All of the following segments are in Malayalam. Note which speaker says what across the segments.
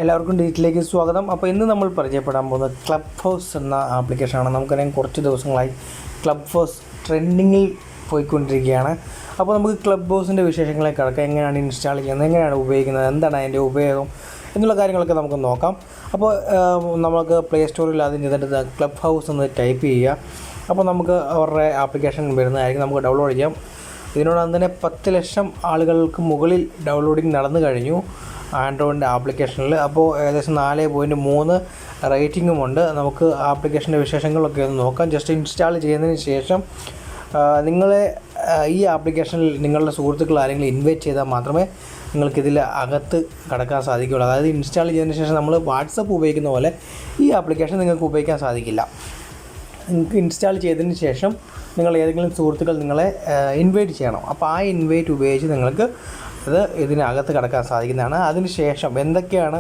Speaker 1: എല്ലാവർക്കും ഡിജിറ്റലിലേക്ക് സ്വാഗതം. അപ്പോൾ ഇന്ന് നമ്മൾ പരിചയപ്പെടാൻ പോകുന്നത് ക്ലബ് ഹൗസ് എന്ന ആപ്ലിക്കേഷനാണ്. നമുക്കറിയാം കുറച്ച് ദിവസങ്ങളായി ക്ലബ് ഹൗസ് ട്രെൻഡിങ്ങിൽ പോയിക്കൊണ്ടിരിക്കുകയാണ്. അപ്പോൾ നമുക്ക് ക്ലബ് ഹൗസിൻ്റെ വിശേഷങ്ങളെ കിടക്കാം, എങ്ങനെയാണ് ഇൻസ്റ്റാൾ ചെയ്യുന്നത്, എങ്ങനെയാണ് ഉപയോഗിക്കുന്നത്, എന്താണ് അതിൻ്റെ ഉപയോഗം എന്നുള്ള കാര്യങ്ങളൊക്കെ നമുക്ക് നോക്കാം. അപ്പോൾ നമുക്ക് പ്ലേ സ്റ്റോറിൽ അതിന് ചെയ്തിട്ട് ക്ലബ് ഹൗസ് എന്ന് ടൈപ്പ് ചെയ്യുക. അപ്പോൾ നമുക്ക് അവരുടെ ആപ്ലിക്കേഷൻ വരുന്നതായിരിക്കും, നമുക്ക് ഡൗൺലോഡ് ചെയ്യാം. ഇതിനോടൊപ്പം തന്നെ 10 ലക്ഷം ആളുകൾക്ക് മുകളിൽ ഡൗൺലോഡിങ് നടന്നു കഴിഞ്ഞു ആൻഡ്രോയിഡിൻ്റെ ആപ്ലിക്കേഷനിൽ. അപ്പോൾ ഏകദേശം 4.3 റേറ്റിംഗുമുണ്ട്. നമുക്ക് ആപ്ലിക്കേഷൻ്റെ വിശേഷങ്ങളൊക്കെ ഒന്ന് നോക്കാം. ജസ്റ്റ് ഇൻസ്റ്റാൾ ചെയ്യുന്നതിന് ശേഷം നിങ്ങളെ ഈ ആപ്ലിക്കേഷനിൽ നിങ്ങളുടെ സുഹൃത്തുക്കൾ ആരെങ്കിലും ഇൻവൈറ്റ് ചെയ്താൽ മാത്രമേ നിങ്ങൾക്കിതിൽ അകത്ത് കടക്കാൻ സാധിക്കുകയുള്ളൂ. അതായത് ഇൻസ്റ്റാൾ ചെയ്തതിന് ശേഷം നമ്മൾ വാട്സപ്പ് ഉപയോഗിക്കുന്ന പോലെ ഈ ആപ്ലിക്കേഷൻ നിങ്ങൾക്ക് ഉപയോഗിക്കാൻ സാധിക്കില്ല. നിങ്ങൾക്ക് ഇൻസ്റ്റാൾ ചെയ്തതിന് ശേഷം നിങ്ങൾ ഏതെങ്കിലും സുഹൃത്തുക്കൾ നിങ്ങളെ ഇൻവൈറ്റ് ചെയ്യണം. അപ്പോൾ ആ ഇൻവൈറ്റ് ഉപയോഗിച്ച് നിങ്ങൾക്ക് ഇതിനകത്ത് കടക്കാൻ സാധിക്കുന്നതാണ്. അതിനുശേഷം എന്തൊക്കെയാണ്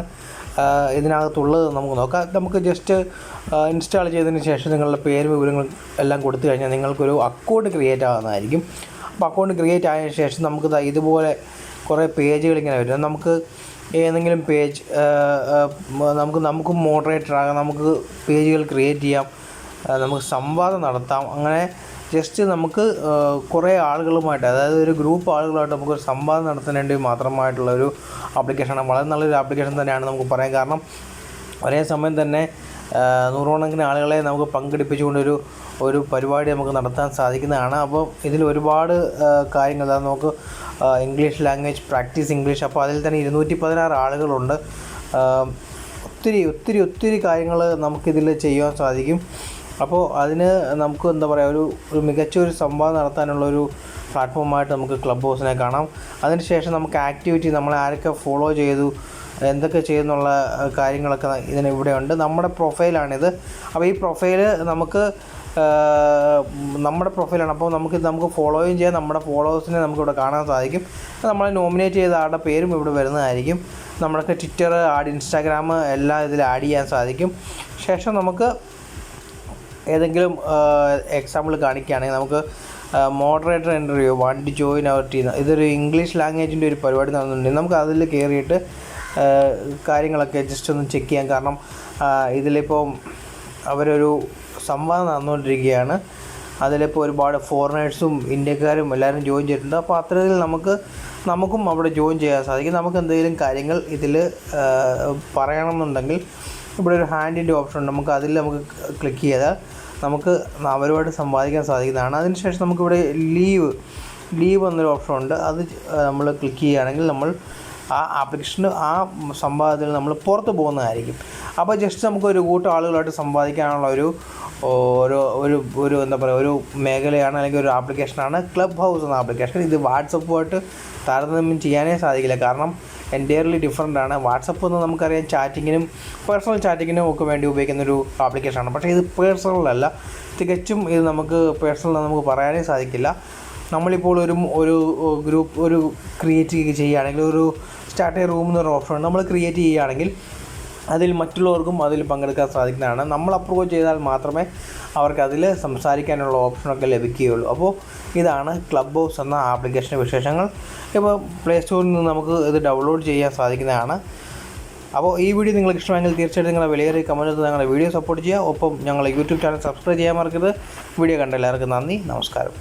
Speaker 1: ഇതിനകത്തുള്ളത് നമുക്ക് നോക്കാം. നമുക്ക് ജസ്റ്റ് ഇൻസ്റ്റാൾ ചെയ്തതിന് ശേഷം നിങ്ങളുടെ പേരും വിവരങ്ങൾ എല്ലാം കൊടുത്തു കഴിഞ്ഞാൽ നിങ്ങൾക്കൊരു അക്കൗണ്ട് ക്രിയേറ്റ് ആകുന്നതായിരിക്കും. അപ്പോൾ അക്കൗണ്ട് ക്രിയേറ്റ് ആയതിനു ശേഷം നമുക്ക് ഇതുപോലെ കുറേ പേജുകൾ ഇങ്ങനെ വരും. നമുക്ക് ഏതെങ്കിലും പേജ് നമുക്ക് മോഡറേറ്റർ ആകാം, നമുക്ക് പേജുകൾ ക്രിയേറ്റ് ചെയ്യാം, നമുക്ക് സംവാദം നടത്താം. അങ്ങനെ ജസ്റ്റ് നമുക്ക് കുറേ ആളുകളുമായിട്ട്, അതായത് ഒരു ഗ്രൂപ്പ് ആളുകളുമായിട്ട് നമുക്കൊരു സംവാദം നടത്താൻ വേണ്ടി മാത്രമായിട്ടുള്ളൊരു ആപ്ലിക്കേഷനാണ്. വളരെ നല്ലൊരു ആപ്ലിക്കേഷൻ തന്നെയാണ് നമുക്ക് പറയാം. കാരണം ഒരേ സമയം തന്നെ 100 ആളുകളെ നമുക്ക് പങ്കെടുപ്പിച്ചുകൊണ്ടൊരു പരിപാടി നമുക്ക് നടത്താൻ സാധിക്കുന്നതാണ്. അപ്പോൾ ഇതിൽ ഒരുപാട് കാര്യങ്ങൾ, അതായത് നമുക്ക് ഇംഗ്ലീഷ് ലാംഗ്വേജ് പ്രാക്ടീസ് ഇംഗ്ലീഷ്, അപ്പോൾ അതിൽ തന്നെ 216 ആളുകളുണ്ട്. ഒത്തിരി കാര്യങ്ങൾ നമുക്കിതിൽ ചെയ്യാൻ സാധിക്കും. അപ്പോൾ അതിന് നമുക്ക് എന്താ പറയുക, ഒരു മികച്ചൊരു സംവാദം നടത്താനുള്ളൊരു പ്ലാറ്റ്ഫോമായിട്ട് നമുക്ക് ക്ലബ് ഹൗസിനെ കാണാം. അതിനുശേഷം നമുക്ക് ആക്ടിവിറ്റി, നമ്മളെ ആരൊക്കെ ഫോളോ ചെയ്തു, എന്തൊക്കെ ചെയ്യുന്നുള്ള കാര്യങ്ങളൊക്കെ ഇവിടെ ഉണ്ട്. നമ്മുടെ പ്രൊഫൈലാണിത്. അപ്പോൾ ഈ പ്രൊഫൈല് നമ്മുടെ പ്രൊഫൈലാണ്. അപ്പോൾ നമുക്ക് ഫോളോയും ചെയ്യാം, നമ്മുടെ ഫോളോവേഴ്സിനെ നമുക്കിവിടെ കാണാൻ സാധിക്കും. നമ്മളെ നോമിനേറ്റ് ചെയ്ത ആളുടെ പേരും ഇവിടെ വരുന്നതായിരിക്കും. നമ്മൾക്ക് ട്വിറ്റർ, ഇൻസ്റ്റാഗ്രാം എല്ലാം ഇതിൽ ആഡ് ചെയ്യാൻ സാധിക്കും. ശേഷം നമുക്ക് ഏതെങ്കിലും എക്സാമ്പിൾ കാണിക്കുകയാണെങ്കിൽ നമുക്ക് moderator interview, want join our team, ഇതൊരു ഇംഗ്ലീഷ് ലാംഗ്വേജിൻ്റെ ഒരു പരിപാടി നടന്നുണ്ടെങ്കിൽ നമുക്ക് അതിൽ കയറിയിട്ട് കാര്യങ്ങളൊക്കെ ജസ്റ്റ് ഒന്ന് ചെക്ക് ചെയ്യാം. കാരണം ഇതിലിപ്പോൾ അവരൊരു സംവാദം നടന്നുകൊണ്ടിരിക്കുകയാണ്. അതിലിപ്പോൾ ഒരുപാട് ഫോറിനേഴ്സും ഇന്ത്യക്കാരും എല്ലാവരും ജോയിൻ ചെയ്തിട്ടുണ്ട്. അപ്പോൾ അത്തരത്തിൽ നമുക്കും അവിടെ ജോയിൻ ചെയ്യാൻ സാധിക്കും. നമുക്ക് എന്തെങ്കിലും കാര്യങ്ങൾ ഇതിൽ പറയണമെന്നുണ്ടെങ്കിൽ ഇവിടെ ഒരു ഹാൻഡിൻ്റെ ഓപ്ഷൻ ഉണ്ട്. നമുക്ക് ക്ലിക്ക് ചെയ്താൽ നമുക്ക് അവരുമായിട്ട് സംവാദിക്കാൻ സാധിക്കുന്നതാണ്. അതിനുശേഷം നമുക്കിവിടെ ലീവ് എന്നൊരു ഓപ്ഷൻ ഉണ്ട്. അത് നമ്മൾ ക്ലിക്ക് ചെയ്യുകയാണെങ്കിൽ നമ്മൾ ആ ആപ്ലിക്കേഷന് ആ സംവാദത്തിൽ നമ്മൾ പുറത്ത് പോകുന്നതായിരിക്കും. അപ്പോൾ ജസ്റ്റ് നമുക്കൊരു കൂട്ടം ആളുകളായിട്ട് സംവാദിക്കാനുള്ള ഒരു എന്താ പറയുക, ഒരു മേഖലയാണ്, അല്ലെങ്കിൽ ഒരു ആപ്ലിക്കേഷനാണ് ക്ലബ് ഹൗസ് എന്ന ആപ്ലിക്കേഷൻ. ഇത് വാട്സപ്പുമായിട്ട് താരതമ്യം ചെയ്യാനേ സാധിക്കില്ല. കാരണം എൻറ്റയർലി ഡിഫറൻ്റാണ്. വാട്സപ്പ് എന്ന് നമുക്കറിയാം പേഴ്സണൽ ചാറ്റിങ്ങിനും ഒക്കെ വേണ്ടി ഉപയോഗിക്കുന്നൊരു ആപ്ലിക്കേഷനാണ്. പക്ഷേ ഇത് പേഴ്സണലല്ല, തികച്ചും ഇത് പേഴ്സണൽ നമുക്ക് പറയാനേ സാധിക്കില്ല. നമ്മളിപ്പോൾ ഒരു ക്രിയേറ്റ് ചെയ്യുകയാണെങ്കിൽ, ഒരു സ്റ്റാർട്ട് എ റൂം എന്നൊരു ഓപ്ഷൻ നമ്മൾ ക്രിയേറ്റ് ചെയ്യുകയാണെങ്കിൽ അതിൽ മറ്റുള്ളവർക്കും അതിൽ പങ്കെടുക്കാൻ സാധിക്കുന്നതാണ്. നമ്മൾ അപ്രൂവ് ചെയ്താൽ മാത്രമേ അവർക്ക് അതിൽ സംസാരിക്കാനുള്ള ഓപ്ഷനൊക്കെ ലഭിക്കുകയുള്ളൂ. അപ്പോൾ ഇതാണ് ക്ലബ് ഹൗസ് എന്ന ആപ്ലിക്കേഷൻ്റെ വിശേഷങ്ങൾ. ഇപ്പോൾ പ്ലേ സ്റ്റോറിൽ നിന്ന് നമുക്ക് ഇത് ഡൗൺലോഡ് ചെയ്യാൻ സാധിക്കുന്നതാണ്. അപ്പോൾ ഈ വീഡിയോ നിങ്ങൾക്ക് ഇഷ്ടമായെങ്കിൽ തീർച്ചയായിട്ടും നിങ്ങളെ വിലയേറിയ കമൻറ്റ് ഞങ്ങളുടെ വീഡിയോ സപ്പോർട്ട് ചെയ്യുക. ഒപ്പം ഞങ്ങളുടെ യൂട്യൂബ് ചാനൽ സബ്സ്ക്രൈബ് ചെയ്യാൻ മറക്കരുത്. വീഡിയോ കണ്ട എല്ലാവർക്കും നന്ദി, നമസ്കാരം.